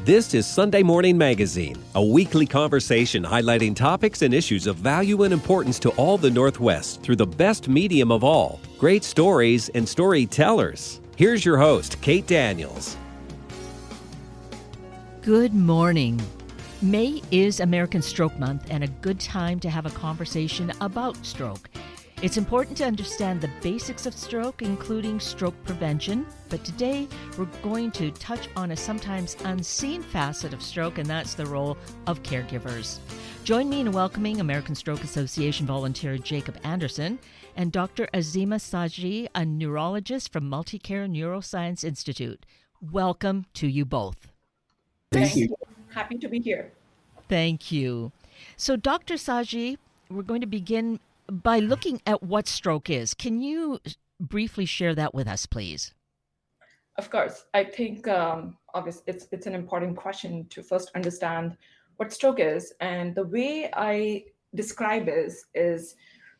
This is Sunday Morning Magazine, a weekly conversation highlighting topics and issues of value and importance to all the Northwest through the best medium of all, great stories and storytellers. Here's your host, Kate Daniels. Good morning. May is American Stroke Month and a good time to have a conversation about stroke. It's important to understand the basics of stroke, including stroke prevention. But today, we're going to touch on a sometimes unseen facet of stroke, and that's the role of caregivers. Join me in welcoming American Stroke Association volunteer Jacob Anderson and Dr. Azima Saji, a neurologist from Multicare Neuroscience Institute. Welcome to you both. Thank you. Happy to be here. Thank you. So, Dr. Saji, we're going to begin by looking at what stroke is. Can you briefly share that with us, please? Of course. I think obviously it's an important question to first understand what stroke is. And the way I describe is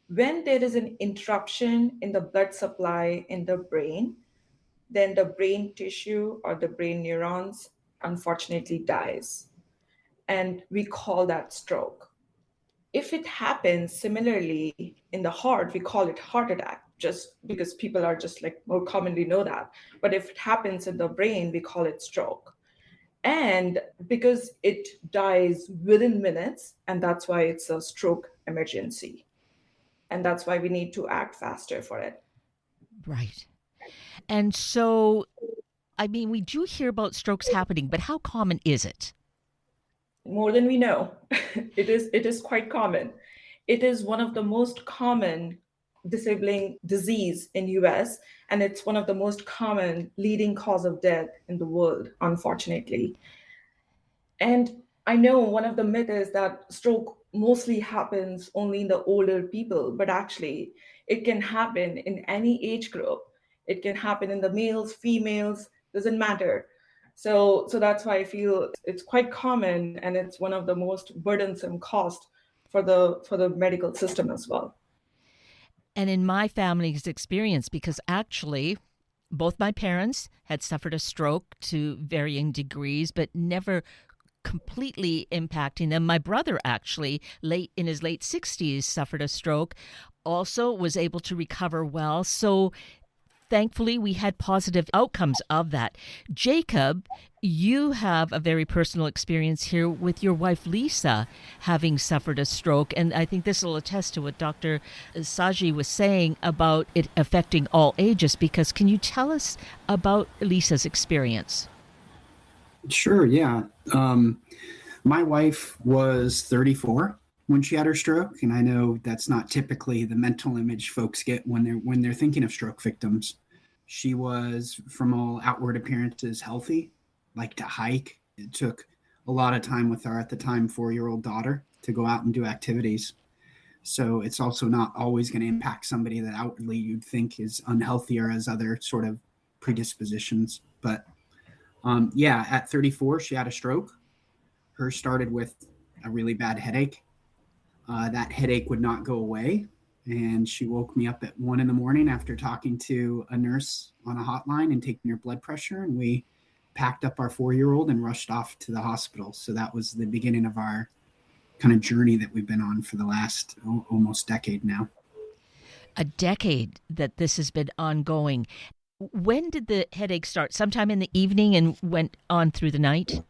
when there is an interruption in the blood supply in the brain, then the brain tissue or the brain neurons unfortunately dies. And we call that stroke. If it happens similarly in the heart, we call it heart attack, just because people are just like more commonly know that. But if it happens in the brain, we call it stroke. And because it dies within minutes, and that's why it's a stroke emergency. And that's why we need to act faster for it. Right. And so, we do hear about strokes happening, but how common is it? More than we know. It is quite common. It is one of the most common disabling disease in US, and it's one of the most common leading cause of death in the world, unfortunately. And I know one of the myths is that stroke mostly happens only in the older people, but actually it can happen in any age group. It can happen in the males, females, doesn't matter. So that's why I feel it's quite common, and it's one of the most burdensome costs for the medical system as well. And in my family's experience, because actually both my parents had suffered a stroke to varying degrees, but never completely impacting them. My brother actually, in his late 60s, suffered a stroke, also was able to recover well. So thankfully, we had positive outcomes of that. Jacob, you have a very personal experience here with your wife, Lisa, having suffered a stroke. And I think this will attest to what Dr. Saji was saying about it affecting all ages, because can you tell us about Lisa's experience? Sure, yeah. My wife was 34 when she had her stroke, and I know that's not typically the mental image folks get when they're thinking of stroke victims. She was, from all outward appearances, healthy, liked to hike. It took a lot of time with our, at the time, 4-year-old daughter to go out and do activities. So it's also not always going to impact somebody that outwardly you'd think is unhealthy or has other sort of predispositions. But at 34, she had a stroke. Hers started with a really bad headache. That headache would not go away. And she woke me up at 1 a.m. after talking to a nurse on a hotline and taking her blood pressure. And we packed up our 4-year-old and rushed off to the hospital. So that was the beginning of our kind of journey that we've been on for the last almost decade now. A decade that this has been ongoing. When did the headache start? Sometime in the evening and went on through the night?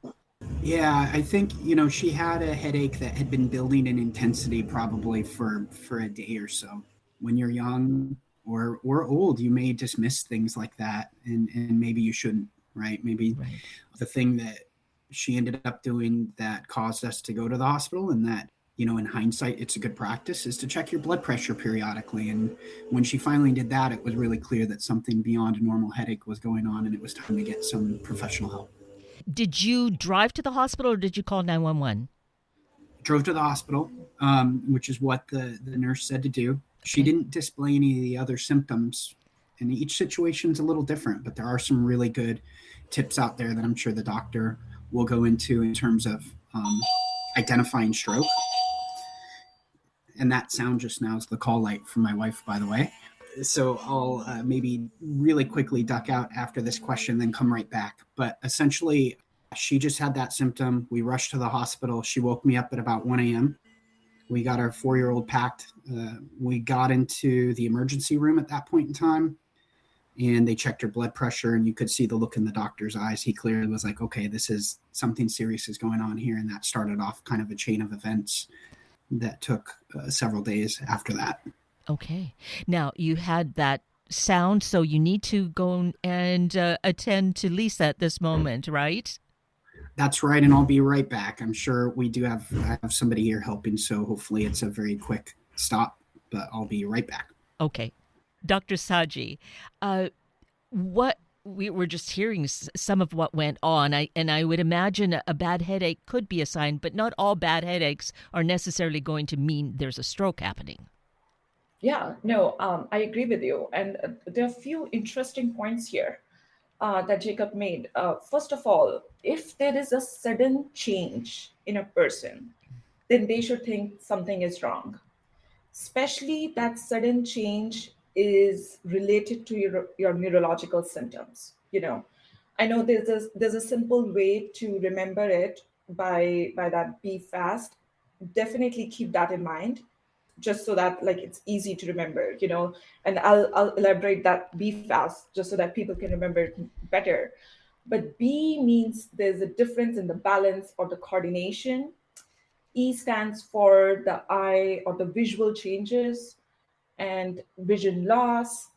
Yeah, I think, she had a headache that had been building in intensity probably for a day or so. When you're young or old, you may dismiss things like that, and maybe you shouldn't, right? Maybe right. The thing that she ended up doing that caused us to go to the hospital, and that, in hindsight, it's a good practice, is to check your blood pressure periodically. And when she finally did that, it was really clear that something beyond a normal headache was going on, and it was time to get some professional help. Did you drive to the hospital or did you call 911? Drove to the hospital, which is what the nurse said to do. Okay. She didn't display any of the other symptoms, and each situation's a little different, but there are some really good tips out there that I'm sure the doctor will go into in terms of identifying stroke. And that sound just now is the call light from my wife, by the way. So I'll maybe really quickly duck out after this question, then come right back. But essentially, she just had that symptom. We rushed to the hospital. She woke me up at about 1 a.m. We got our 4-year-old packed. We got into the emergency room at that point in time, and they checked her blood pressure, and you could see the look in the doctor's eyes. He clearly was like, okay, this is something serious is going on here. And that started off kind of a chain of events that took several days after that. Okay. Now, you had that sound, so you need to go and attend to Lisa at this moment, right? That's right, and I'll be right back. I'm sure we do have somebody here helping, so hopefully it's a very quick stop, but I'll be right back. Okay. Dr. Saji, what we were just hearing some of what went on, and I would imagine a bad headache could be a sign, but not all bad headaches are necessarily going to mean there's a stroke happening. Yeah, no, I agree with you. And there are a few interesting points here that Jacob made. First of all, if there is a sudden change in a person, then they should think something is wrong, especially that sudden change is related to your neurological symptoms. I know there's a simple way to remember it by that be fast. Definitely keep that in mind, just so that like it's easy to remember, and I'll elaborate that be fast just so that people can remember it better. But B means there's a difference in the balance or the coordination. E stands for the eye or the visual changes and vision loss.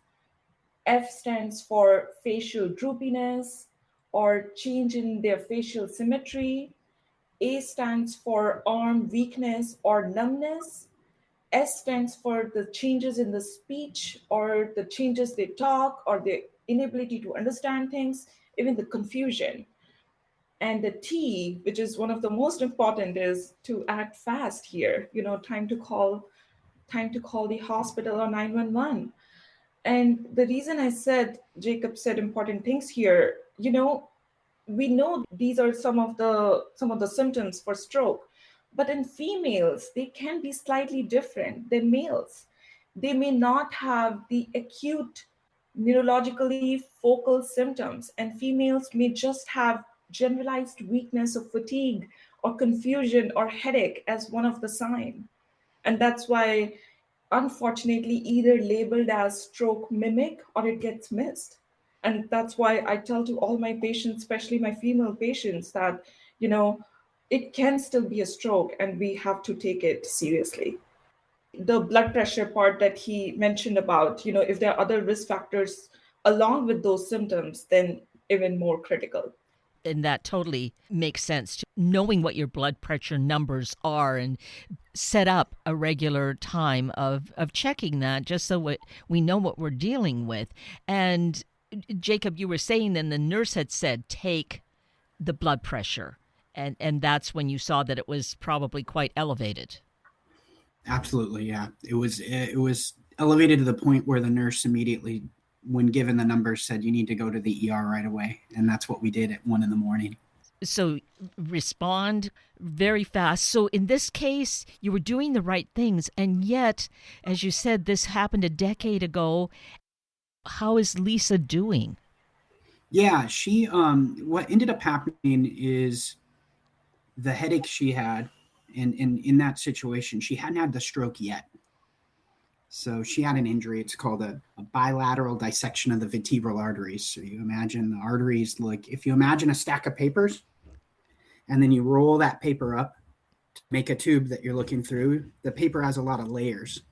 F stands for facial droopiness or change in their facial symmetry. A stands for arm weakness or numbness. S stands for the changes in the speech or the changes they talk or the inability to understand things, even the confusion. And the T, which is one of the most important, is to act fast here. Time to call the hospital or 911. And the reason I said Jacob said important things here, we know these are some of the symptoms for stroke, but in females they can be slightly different than males. They may not have the acute neurologically focal symptoms, and females may just have generalized weakness or fatigue or confusion or headache as one of the sign. And that's why, unfortunately, either labeled as stroke mimic or it gets missed. And that's why I tell to all my patients, especially my female patients, that it can still be a stroke and we have to take it seriously. The blood pressure part that he mentioned about, if there are other risk factors along with those symptoms, then even more critical. And that totally makes sense. Knowing what your blood pressure numbers are and set up a regular time of checking that just so we know what we're dealing with. And Jacob, you were saying then the nurse had said, take the blood pressure. And that's when you saw that it was probably quite elevated. Absolutely, yeah. It was elevated to the point where the nurse immediately, when given the numbers, said you need to go to the ER right away. And that's what we did at 1 a.m. So respond very fast. So in this case, you were doing the right things. And yet, as you said, this happened a decade ago. How is Lisa doing? Yeah, she, what ended up happening is the headache she had, and in that situation, she hadn't had the stroke yet. So she had an injury. It's called a bilateral dissection of the vertebral arteries. So you imagine the arteries, like if you imagine a stack of papers and then you roll that paper up to make a tube that you're looking through, the paper has a lot of layers.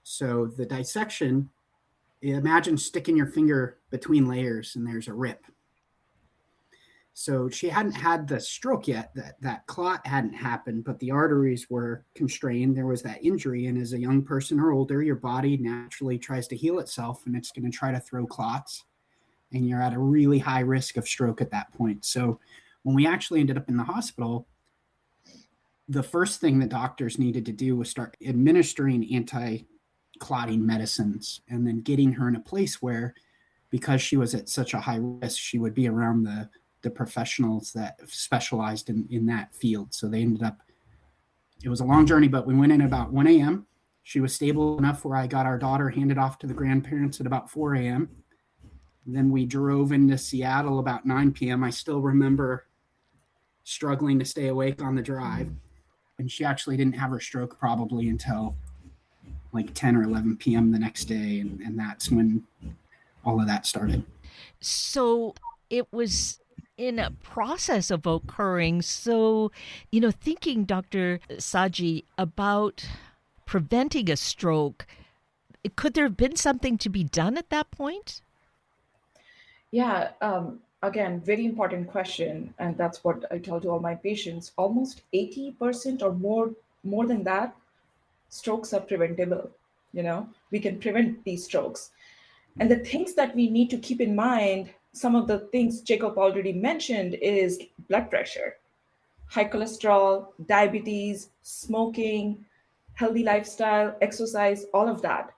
So the dissection, imagine sticking your finger between layers and there's a rip. So she hadn't had the stroke yet, that clot hadn't happened, but the arteries were constrained. There was that injury. And as a young person or older, your body naturally tries to heal itself and it's going to try to throw clots. And you're at a really high risk of stroke at that point. So when we actually ended up in the hospital, the first thing the doctors needed to do was start administering anti-clotting medicines and then getting her in a place where, because she was at such a high risk, she would be around the professionals that specialized in that field. So they ended up, it was a long journey, but we went in about 1 a.m. She was stable enough where I got our daughter handed off to the grandparents at about 4 a.m. Then we drove into Seattle about 9 p.m. I still remember struggling to stay awake on the drive. And she actually didn't have her stroke probably until like 10 or 11 p.m. the next day. And that's when all of that started. So it was in a process of occurring. So, thinking, Dr. Saji, about preventing a stroke, could there have been something to be done at that point? Yeah, again, very important question. And that's what I tell to all my patients. Almost 80% or more than that, strokes are preventable. We can prevent these strokes. And the things that we need to keep in mind, some of the things Jacob already mentioned, is blood pressure, high cholesterol, diabetes, smoking, healthy lifestyle, exercise, all of that.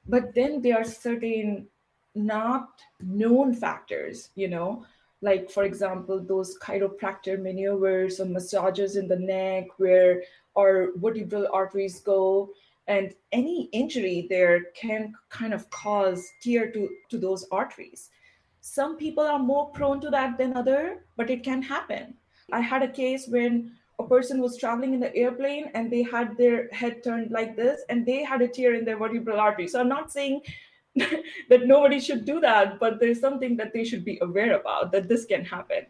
But then there are certain not known factors, like, for example, those chiropractor maneuvers or massages in the neck where our vertebral arteries go. And any injury there can kind of cause tear to those arteries. Some people are more prone to that than other, but it can happen. I had a case when a person was traveling in the airplane and they had their head turned like this and they had a tear in their vertebral artery. So I'm not saying that nobody should do that, but there's something that they should be aware about, that this can happen.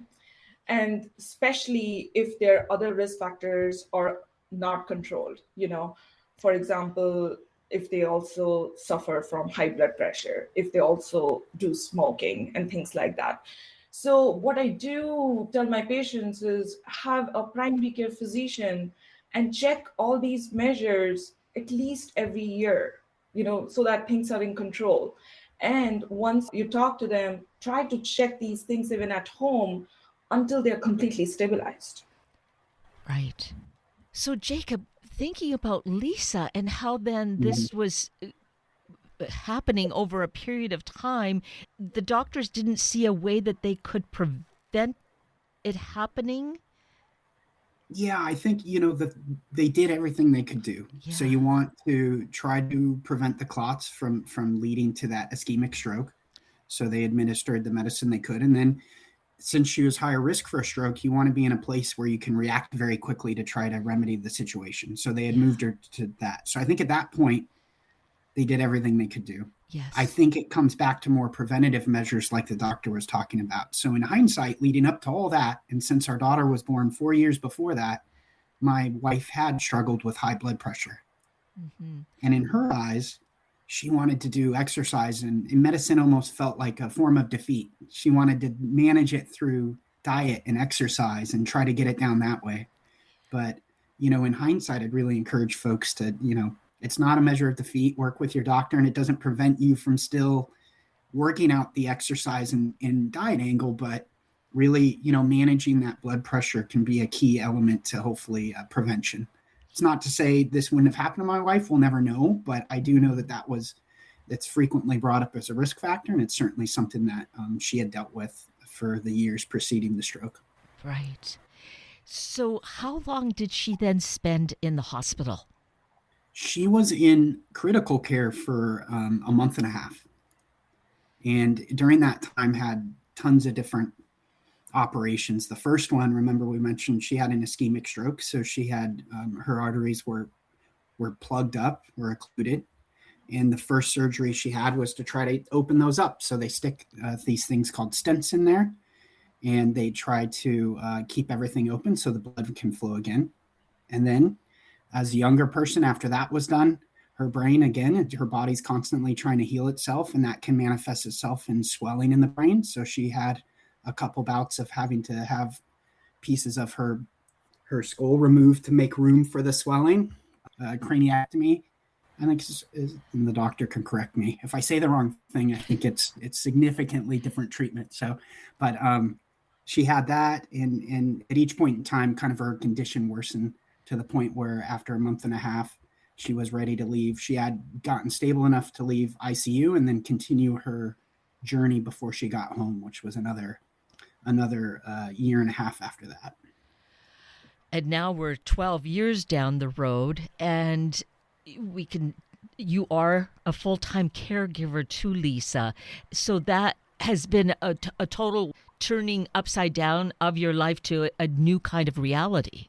And especially if there are other risk factors are not controlled, for example, if they also suffer from high blood pressure, if they also do smoking and things like that. So what I do tell my patients is have a primary care physician and check all these measures at least every year, so that things are in control. And once you talk to them, try to check these things even at home until they're completely stabilized. Right. So, Jacob, thinking about Lisa and how then this was happening over a period of time, the doctors didn't see a way that they could prevent it happening. Yeah, I think, that they did everything they could do. Yeah. So you want to try to prevent the clots from leading to that ischemic stroke. So they administered the medicine they could. And then since she was higher risk for a stroke, you want to be in a place where you can react very quickly to try to remedy the situation. So they had moved her to that. So I think at that point, they did everything they could do. Yes. I think it comes back to more preventative measures like the doctor was talking about. So in hindsight, leading up to all that, and since our daughter was born 4 years before that, my wife had struggled with high blood pressure. Mm-hmm. And in her eyes, she wanted to do exercise, and medicine almost felt like a form of defeat. She wanted to manage it through diet and exercise and try to get it down that way. But, in hindsight, I'd really encourage folks to, it's not a measure of defeat. Work with your doctor, and it doesn't prevent you from still working out the exercise and diet angle, but really, managing that blood pressure can be a key element to hopefully prevention. It's not to say this wouldn't have happened to my wife. We'll never know, but I do know that's frequently brought up as a risk factor, and it's certainly something that she had dealt with for the years preceding the stroke. Right. So how long did she then spend in the hospital? She was in critical care for a month and a half. And during that time had tons of different operations. The first one, remember we mentioned she had an ischemic stroke. So she had, her arteries were plugged up, were occluded. And the first surgery she had was to try to open those up. So they stick these things called stents in there. And they try to keep everything open so the blood can flow again. And then as a younger person, after that was done, her brain, again, her body's constantly trying to heal itself, and that can manifest itself in swelling in the brain. So she had a couple bouts of having to have pieces of her skull removed to make room for the swelling, craniectomy. I think, and the doctor can correct me if I say the wrong thing. I think it's significantly different treatment. So, but she had that, and at each point in time, kind of her condition worsened to the point where after a month and a half, she was ready to leave. She had gotten stable enough to leave ICU and then continue her journey before she got home, which was another year and a half after that. And now we're 12 years down the road, and you are a full-time caregiver to Lisa. So that has been a total turning upside down of your life to a new kind of reality.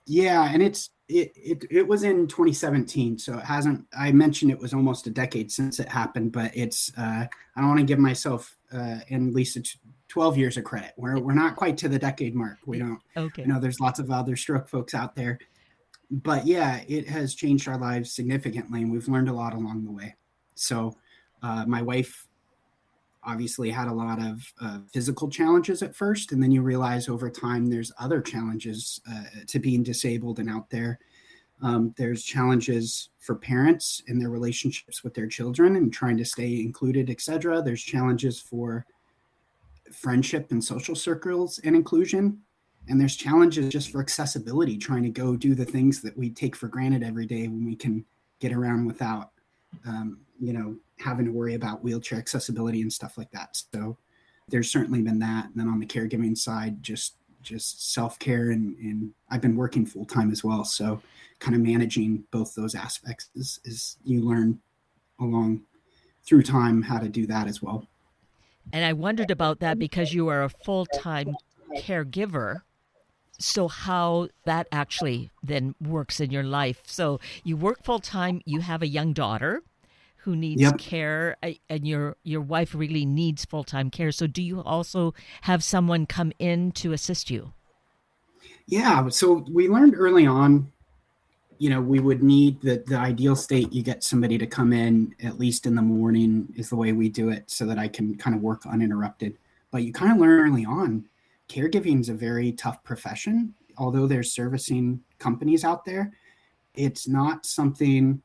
Yeah, and it was in 2017, so it hasn't. I mentioned it was almost a decade since it happened, but it's. I don't want to give myself and Lisa 12 years of credit. We're not quite to the decade mark. We don't. Okay. I know there's lots of other stroke folks out there, but yeah, it has changed our lives significantly, and we've learned a lot along the way. So, my wife obviously had a lot of physical challenges at first, and then you realize over time there's other challenges to being disabled and out there. There's challenges for parents in their relationships with their children and trying to stay included, etc. There's challenges for friendship and social circles and inclusion. And there's challenges just for accessibility, trying to go do the things that we take for granted every day when we can get around without, having to worry about wheelchair accessibility and stuff like that. So there's certainly been that. And then on the caregiving side, just self-care, and I've been working full time as well. So kind of managing both those aspects is you learn along through time how to do that as well. And I wondered about that because you are a full-time caregiver. So how that actually then works in your life. So you work full-time, you have a young daughter who needs care, and your wife really needs full-time care. So do you also have someone come in to assist you? Yeah, so we learned early on, we would need the ideal state. You get somebody to come in at least in the morning is the way we do it, so that I can kind of work uninterrupted. But you kind of learn early on, caregiving is a very tough profession. Although there's servicing companies out there, it's not something.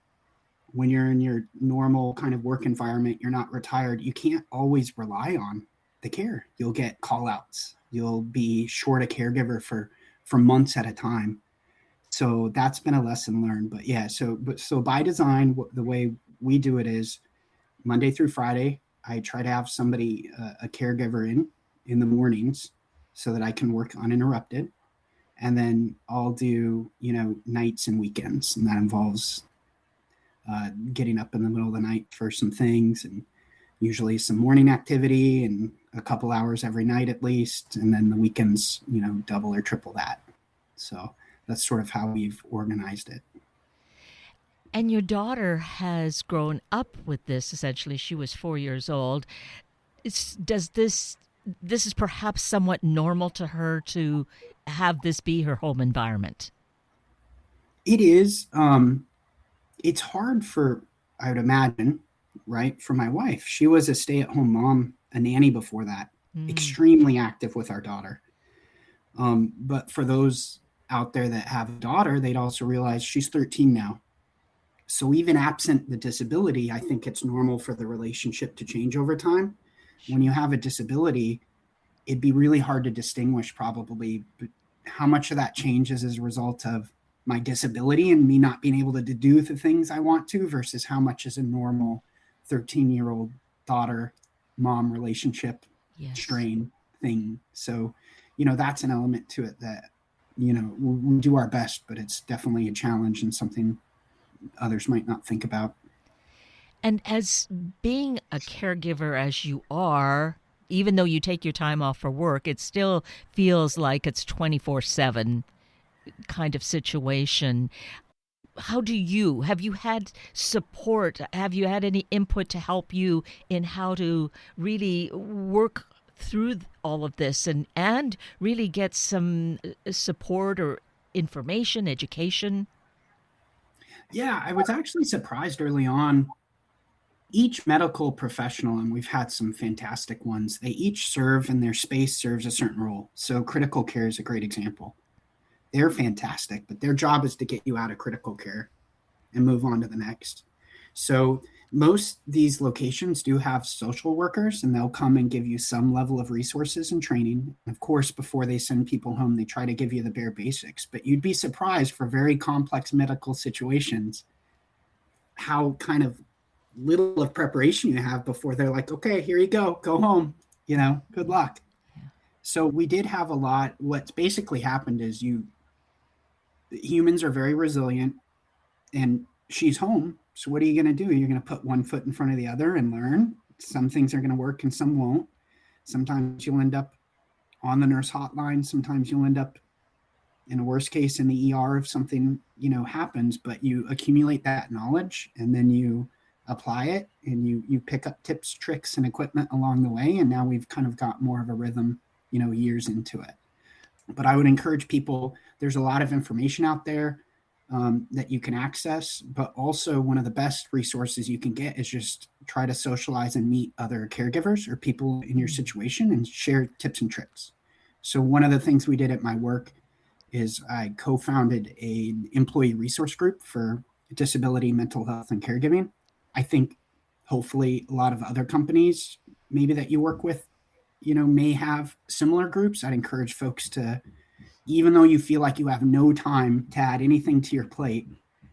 When you're in your normal kind of work environment, you're not retired, you can't always rely on the care. You'll get call outs. You'll be short a caregiver for months at a time. So that's been a lesson learned. But yeah, so by design, the way we do it is Monday through Friday, I try to have somebody, a caregiver in the mornings so that I can work uninterrupted. And then I'll do, nights and weekends. And that involves getting up in the middle of the night for some things, and usually some morning activity and a couple hours every night at least. And then the weekends, double or triple that. So that's sort of how we've organized it. And your daughter has grown up with this, essentially. She was 4 years old. This is perhaps somewhat normal to her to have this be her home environment? It is. It's hard I would imagine, right, for my wife. She was a stay-at-home mom, a nanny before that, extremely active with our daughter. But for those out there that have a daughter, they'd also realize she's 13 now. So even absent the disability, I think it's normal for the relationship to change over time. When you have a disability, it'd be really hard to distinguish probably how much of that changes as a result of my disability and me not being able to do the things I want to versus how much is a normal 13-year-old daughter mom relationship strain thing. So, that's an element to it that, we do our best, but it's definitely a challenge and something others might not think about. And as being a caregiver as you are, even though you take your time off for work, it still feels like it's 24/7 kind of situation. Have you had support? Have you had any input to help you in how to really work through all of this and really get some support or information, education? Yeah, I was actually surprised early on. Each medical professional, and we've had some fantastic ones, they each serve, and their space serves a certain role. So critical care is a great example. They're fantastic, but their job is to get you out of critical care and move on to the next. So most these locations do have social workers, and they'll come and give you some level of resources and training. Of course, before they send people home, they try to give you the bare basics, but you'd be surprised for very complex medical situations how kind of little of preparation you have before they're like, okay, here you go home, good luck. Yeah. So we did have a lot. What's basically happened is humans are very resilient, and she's home. So what are you going to do? You're going to put one foot in front of the other and learn. Some things are going to work and some won't. Sometimes you'll end up on the nurse hotline. Sometimes you'll end up in a worst case in the ER if something, happens, but you accumulate that knowledge and then you apply it and you pick up tips, tricks, and equipment along the way. And now we've kind of got more of a rhythm, years into it. But I would encourage people, there's a lot of information out there that you can access, but also one of the best resources you can get is just try to socialize and meet other caregivers or people in your situation and share tips and tricks. So one of the things we did at my work is I co-founded an employee resource group for disability, mental health, and caregiving. I think hopefully a lot of other companies maybe that you work with, may have similar groups. I'd encourage folks to, even though you feel like you have no time to add anything to your plate,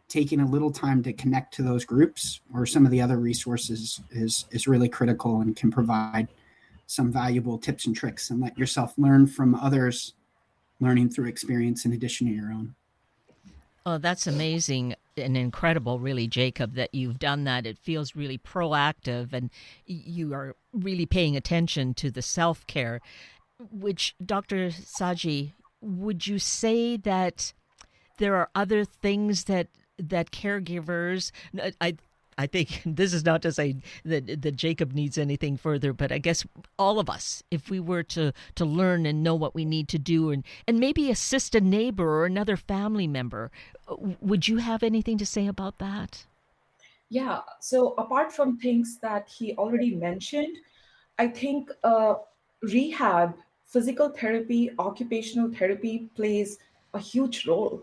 taking a little time to connect to those groups or some of the other resources is really critical and can provide some valuable tips and tricks, and let yourself learn from others, learning through experience in addition to your own. Oh, that's amazing and incredible, really, Jacob, that you've done that. It feels really proactive and you are really paying attention to the self-care, which, Dr. Saji, would you say that there are other things that caregivers, I think this is not to say that Jacob needs anything further, but I guess all of us, if we were to learn and know what we need to do and maybe assist a neighbor or another family member, would you have anything to say about that? Yeah. So apart from things that he already mentioned, I think rehab, physical therapy, occupational therapy plays a huge role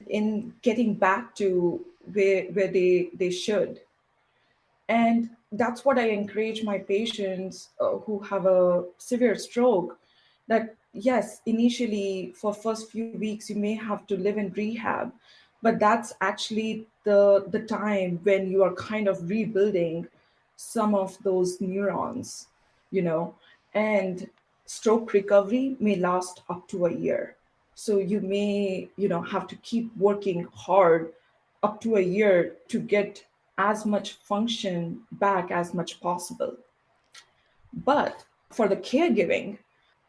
in getting back to where they should. And that's what I encourage my patients who have a severe stroke, that yes, initially for first few weeks, you may have to live in rehab, but that's actually the time when you are kind of rebuilding some of those neurons, and stroke recovery may last up to a year. So you may, have to keep working hard up to a year to get as much function back as much possible. But for the caregiving,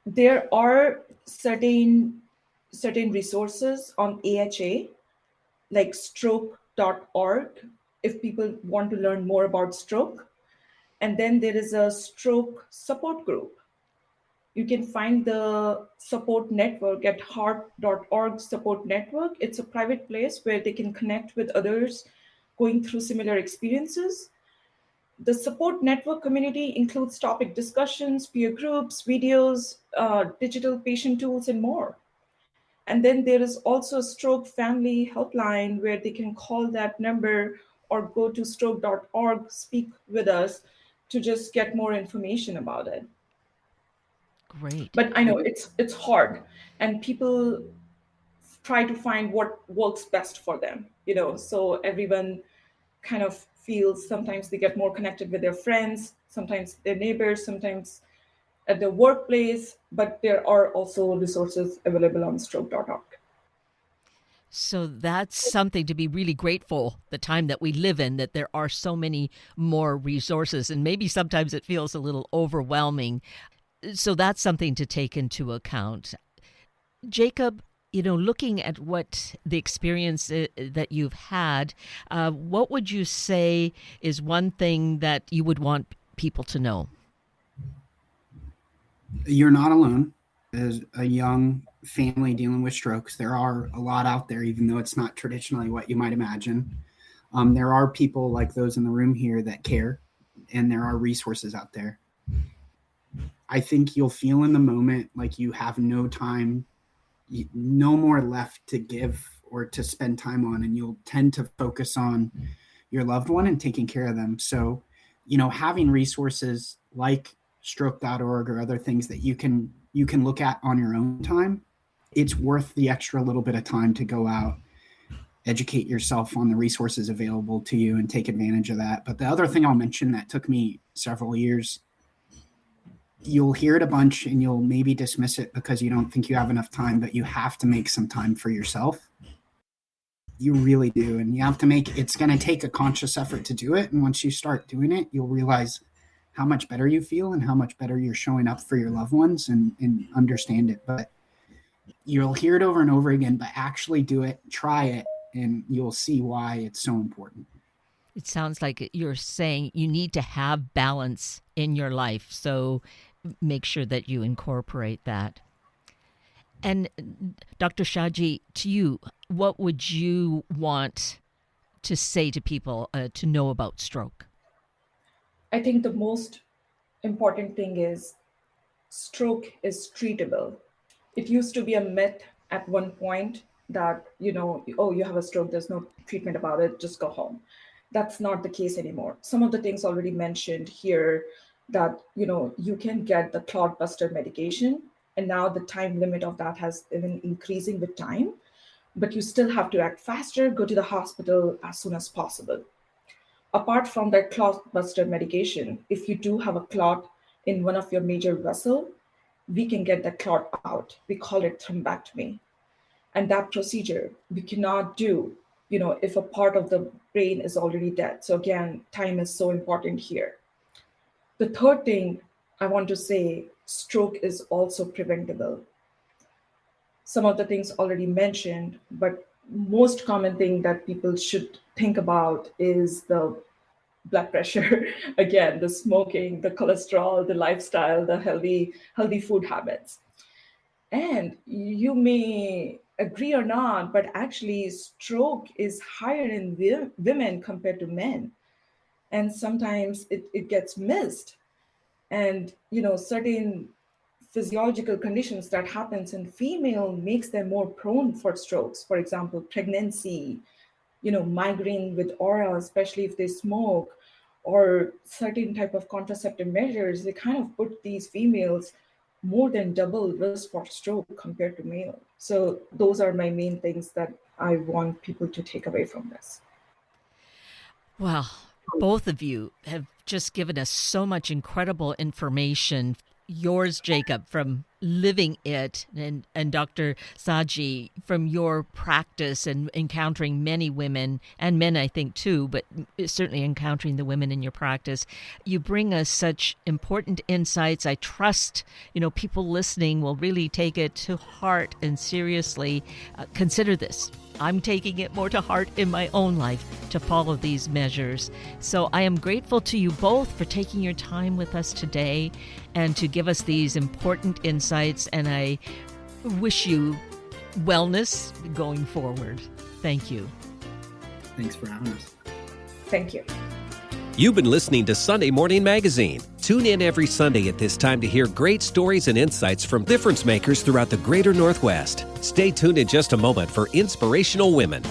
there are certain resources on AHA, like stroke.org, if people want to learn more about stroke. And then there is a stroke support group. You can find the support network at heart.org support network. It's a private place where they can connect with others going through similar experiences. The support network community includes topic discussions, peer groups, videos, digital patient tools, and more. And then there is also a stroke family helpline where they can call that number or go to stroke.org, speak with us to just get more information about it. Great. But I know it's hard, and people try to find what works best for them, so everyone kind of feels sometimes they get more connected with their friends, sometimes their neighbors, sometimes at the workplace, but there are also resources available on stroke.org. So that's something to be really grateful the time that we live in, that there are so many more resources, and maybe sometimes it feels a little overwhelming. So that's something to take into account. Jacob, looking at what the experience that you've had, what would you say is one thing that you would want people to know? You're not alone. As a young family dealing with strokes, there are a lot out there, even though it's not traditionally what you might imagine. There are people like those in the room here that care, and there are resources out there. I think you'll feel in the moment like you have no time, no more left to give or to spend time on, and you'll tend to focus on your loved one and taking care of them. So, having resources like stroke.org or other things that you can look at on your own time, it's worth the extra little bit of time to go out, educate yourself on the resources available to you and take advantage of that. But the other thing I'll mention that took me several years, you'll hear it a bunch and you'll maybe dismiss it because you don't think you have enough time, but you have to make some time for yourself. You really do. And you have to it's going to take a conscious effort to do it. And once you start doing it, you'll realize how much better you feel and how much better you're showing up for your loved ones, and understand it. But you'll hear it over and over again, but actually do it, try it, and you'll see why it's so important. It sounds like you're saying you need to have balance in your life. So make sure that you incorporate that. And Dr. Shaji, to you, what would you want to say to people to know about stroke? I think the most important thing is stroke is treatable. It used to be a myth at one point that, oh, you have a stroke, there's no treatment about it, just go home. That's not the case anymore. Some of the things already mentioned here that, you can get the clot buster medication, and now the time limit of that has been increasing with time, but you still have to act faster, go to the hospital as soon as possible. Apart from that clot buster medication, if you do have a clot in one of your major vessels, we can get that clot out. We call it thrombectomy. And that procedure we cannot do, if a part of the brain is already dead. So again, time is so important here. The third thing I want to say, stroke is also preventable. Some of the things already mentioned, but most common thing that people should think about is the blood pressure, again, the smoking, the cholesterol, the lifestyle, the healthy food habits. And you may agree or not, but actually stroke is higher in women compared to men. And sometimes it gets missed. And, certain physiological conditions that happens in female makes them more prone for strokes. For example, pregnancy, migraine with aura, especially if they smoke, or certain type of contraceptive measures, they kind of put these females more than double risk for stroke compared to male. So those are my main things that I want people to take away from this. Well, both of you have just given us so much incredible information. Yours, Jacob, from living it, and Dr. Saji, from your practice and encountering many women, and men, I think, too, but certainly encountering the women in your practice. You bring us such important insights. I trust, people listening will really take it to heart and seriously consider this. I'm taking it more to heart in my own life to follow these measures. So I am grateful to you both for taking your time with us today and to give us these important insights. And I wish you wellness going forward. Thank you. Thanks for having us. Thank you. You've been listening to Sunday Morning Magazine. Tune in every Sunday at this time to hear great stories and insights from difference makers throughout the greater Northwest. Stay tuned in just a moment for Inspirational Women.